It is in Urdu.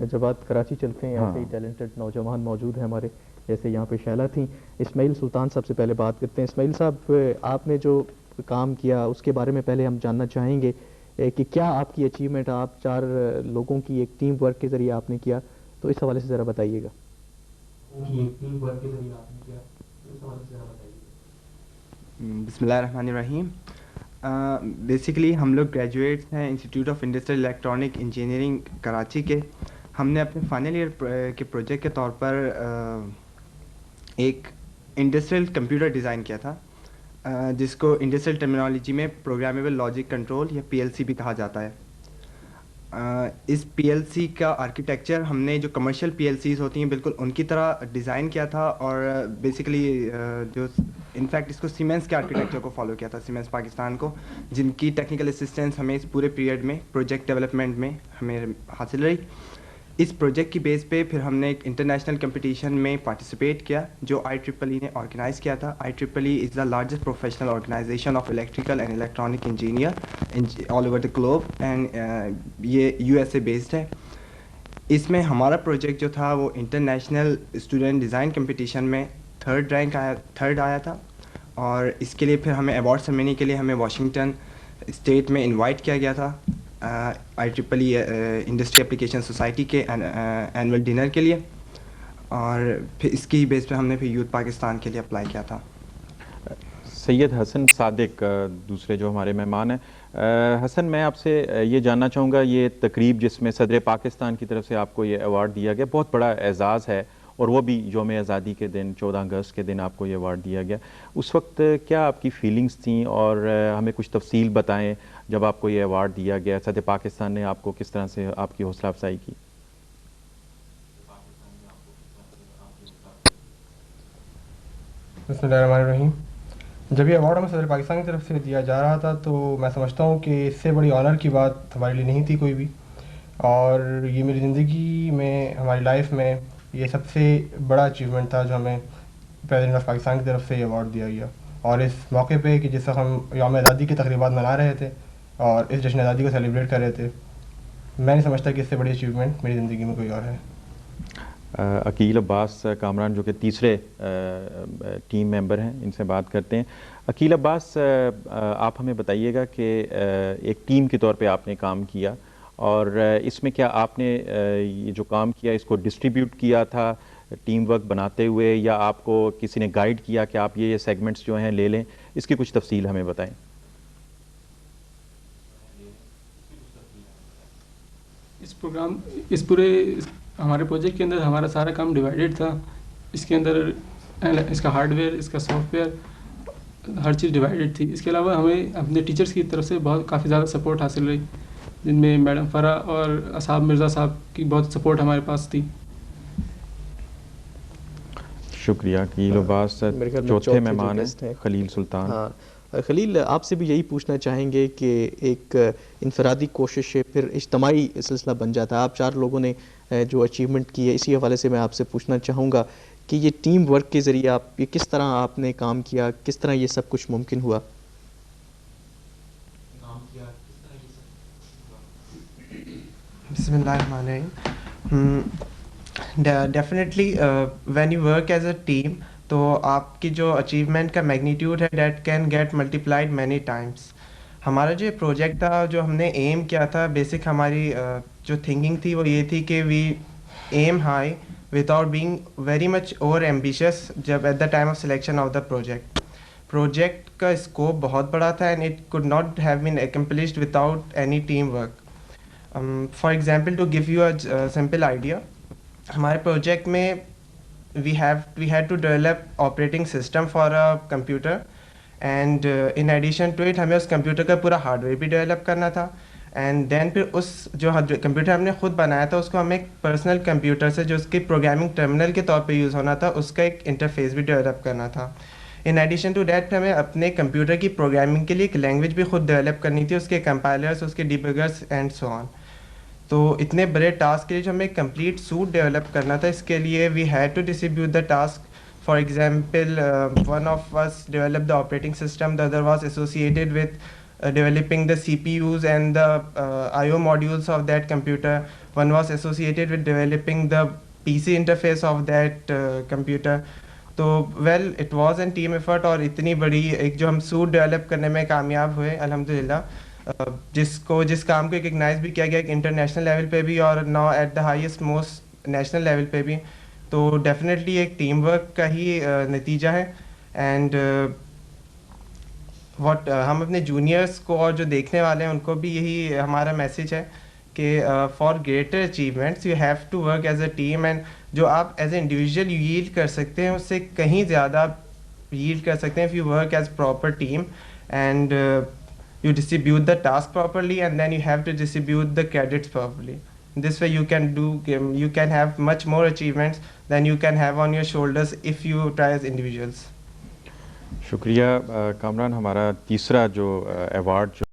جب بات کراچی چلتے ہیں ایسے ہی ٹیلنٹڈ نوجوان موجود ہیں ہمارے، جیسے یہاں پہ شیلا تھیں. اسماعیل سلطان صاحب سے پہلے بات کرتے ہیں. اسماعیل صاحب، آپ نے جو کام کیا اس کے بارے میں پہلے ہم جاننا چاہیں گے کہ کیا آپ کی اچیومنٹ، آپ 4 لوگوں کی ایک ٹیم ورک کے ذریعے آپ نے کیا، تو اس حوالے سے ذرا بتائیے گا. بسم اللہ الرحمن الرحیم. بیسیکلی ہم لوگ گریجویٹس ہیں institute of industrial electronic engineering Karachi کے. ہم نے اپنے فائنل ایئر کے پروجیکٹ کے طور پر ایک انڈسٹریل کمپیوٹر ڈیزائن کیا تھا، جس کو انڈسٹریل ٹرمینالوجی میں پروگرامیبل لاجک کنٹرول یا PLC بھی کہا جاتا ہے. اس PLC کا آرکیٹیکچر ہم نے جو کمرشل PLCs ہوتی ہیں بالکل ان کی طرح ڈیزائن کیا تھا، اور بیسیکلی جو انفیکٹ اس کو سیمنس کے آرکیٹیکچر کو فالو کیا تھا، سیمنس پاکستان کو، جن کی ٹیکنیکل اسسٹنس ہمیں اس پورے پیریڈ میں پروجیکٹ ڈیولپمنٹ میں ہمیں حاصل رہی. اس پروجیکٹ کی بیس پہ پھر ہم نے ایک انٹرنیشنل کمپٹیشن میں پارٹیسپیٹ کیا جو IEEE نے آرگنائز کیا تھا. IEEE is the largest professional organization of electrical and electronic engineer all over the globe, and یہ USA بیسڈ ہے. اس میں ہمارا پروجیکٹ جو تھا وہ انٹرنیشنل اسٹوڈنٹ ڈیزائن کمپٹیشن میں تھرڈ آیا تھا، اور اس کے لیے پھر ہمیں ایوارڈ سرمنی کے لیے ہمیں واشنگٹن اسٹیٹ میں انوائٹ کیا گیا تھا IEEE انڈسٹری اپلیکیشن سوسائٹی کے اینول ڈنر کے لیے، اور پھر اس کی بیس پہ ہم نے پھر یوتھ پاکستان کے لیے اپلائی کیا تھا. سید حسن صادق دوسرے جو ہمارے مہمان ہیں. حسن، میں آپ سے یہ جاننا چاہوں گا، یہ تقریب جس میں صدر پاکستان کی طرف سے آپ کو یہ ایوارڈ دیا گیا بہت بڑا اعزاز ہے، اور وہ بھی یوم آزادی کے دن 14 اگست کے دن آپ کو یہ ایوارڈ دیا گیا. اس وقت کیا آپ کی فیلنگز تھیں، اور ہمیں کچھ تفصیل بتائیں جب آپ کو یہ ایوارڈ دیا گیا، صدر پاکستان نے آپ کو کس طرح سے آپ کی حوصلہ افزائی کی؟ بسم اللہ الرحمن الرحیم. جب یہ ایوارڈ ہمیں صدر پاکستان کی طرف سے دیا جا رہا تھا تو میں سمجھتا ہوں کہ اس سے بڑی آنر کی بات ہمارے لیے نہیں تھی کوئی بھی، اور یہ میری زندگی میں، ہماری لائف میں یہ سب سے بڑا اچیومنٹ تھا جو ہمیں پریزیڈنٹ آف پاکستان کی طرف سے یہ ایوارڈ دیا گیا. اور اس موقع پہ کہ جس وقت ہم یوم آزادی کی تقریبات منا رہے تھے اور اس جشن آزادی کو سیلیبریٹ کر رہے تھے، میں نہیں سمجھتا کہ اس سے بڑی اچیومنٹ میری زندگی میں کوئی اور ہے. عقیل عباس کامران جو کہ تیسرے ٹیم ممبر ہیں، ان سے بات کرتے ہیں. عقیل عباس، آپ ہمیں بتائیے گا کہ ایک ٹیم کے طور پہ آپ نے کام کیا، اور اس میں کیا آپ نے یہ جو کام کیا اس کو ڈسٹریبیوٹ کیا تھا ٹیم ورک بناتے ہوئے، یا آپ کو کسی نے گائیڈ کیا کہ آپ یہ سیگمنٹس جو ہیں لے لیں؟ اس کی کچھ تفصیل ہمیں بتائیں. اس پورے ہمارے پروجیکٹ کے اندر ہمارا سارا کام ڈیوائیڈڈ تھا. اس کے اندر اس کا ہارڈ ویئر، اس کا سافٹ ویئر، ہر چیز ڈیوائیڈڈ تھی. اس کے علاوہ ہمیں اپنے ٹیچرس کی طرف سے کافی زیادہ سپورٹ حاصل رہی، جن میں میڈم فرح اور اصحاب مرزا صاحب کی بہت سپورٹ ہمارے پاس تھی. شکریہ. عقیل عباس. چوتھے مہمان ہیں خلیل سلطان. خلیل، آپ سے بھی یہی پوچھنا چاہیں گے کہ ایک انفرادی کوشش ہے پھر اجتماعی سلسلہ بن جاتا ہے. آپ 4 لوگوں نے جو اچیومنٹ کی ہے، اسی حوالے سے میں آپ سے پوچھنا چاہوں گا کہ یہ ٹیم ورک کے ذریعے آپ یہ کس طرح آپ نے کام کیا، کس طرح یہ سب کچھ ممکن ہوا؟ بسم اللہ الرحمن الرحیم. Definitely when you work as a team تو آپ کی جو اچیومنٹ کا میگنیٹیوڈ ہے that can get multiplied many times. ہمارا جو پروجیکٹ تھا، جو ہم نے ایم کیا تھا، بیسک ہماری جو تھنکنگ تھی وہ یہ تھی کہ we aim high without being very much over ambitious جب at the time of selection of the project کا اسکوپ بہت بڑا تھا and it could not have been accomplished without any team work. For example to give you a simple idea, ہمارے پروجیکٹ میں we had to develop operating system for a computer, and in addition to it ہمیں اس کمپیوٹر کا پورا ہارڈ ویئر بھی ڈیولپ کرنا تھا. اینڈ دین پھر اس جو کمپیوٹر ہم نے خود بنایا تھا اس کو ہمیں ایک پرسنل کمپیوٹر سے جو اس کی پروگرامنگ ٹرمینل کے طور پہ یوز ہونا تھا اس کا ایک انٹرفیس بھی ڈیولپ کرنا تھا. ان ایڈیشن ٹو دیٹ ہمیں اپنے کمپیوٹر کی پروگرامنگ کے لیے ایک لینگویج بھی خود ڈیولپ کرنی تھی، اس کے کمپائلرس، اس کے ڈیبگرس اینڈ سو آن. تو اتنے بڑے ٹاسک کے لیے جو ہمیں کمپلیٹ سوٹ ڈیولپ کرنا تھا، اس کے لیے we had to distribute the task. For example one of us developed the operating system, the other was associated with developing the CPUs and the IO modules of that computer. one was associated with developing the PC interface of that computer. تو well it was an team effort, اور اتنی بڑی ایک جو ہم سوٹ ڈیولپ کرنے میں کامیاب ہوئے الحمدللہ, جس کام کو ریکگنائز بھی کیا گیا ایک انٹرنیشنل لیول پہ بھی اور now at the highest most national level پہ بھی. تو ڈیفینیٹلی ایک ٹیم ورک کا ہی نتیجہ ہے. اینڈ واٹ ہم اپنے جونیئرس کو اور جو دیکھنے والے ہیں ان کو بھی یہی ہمارا میسیج ہے کہ for greater achievements you have to work as a team, and جو آپ ایز اے انڈیویژل ییلڈ کر سکتے ہیں اس سے کہیں زیادہ ییلڈ کر سکتے ہیں if you work as proper team and you distribute the task properly, and then you have to distribute the credits properly. This way you can have much more achievements than you can have on your shoulders if you try as individuals. شکریہ کامران. ہمارا تیسرا جو ایوارڈ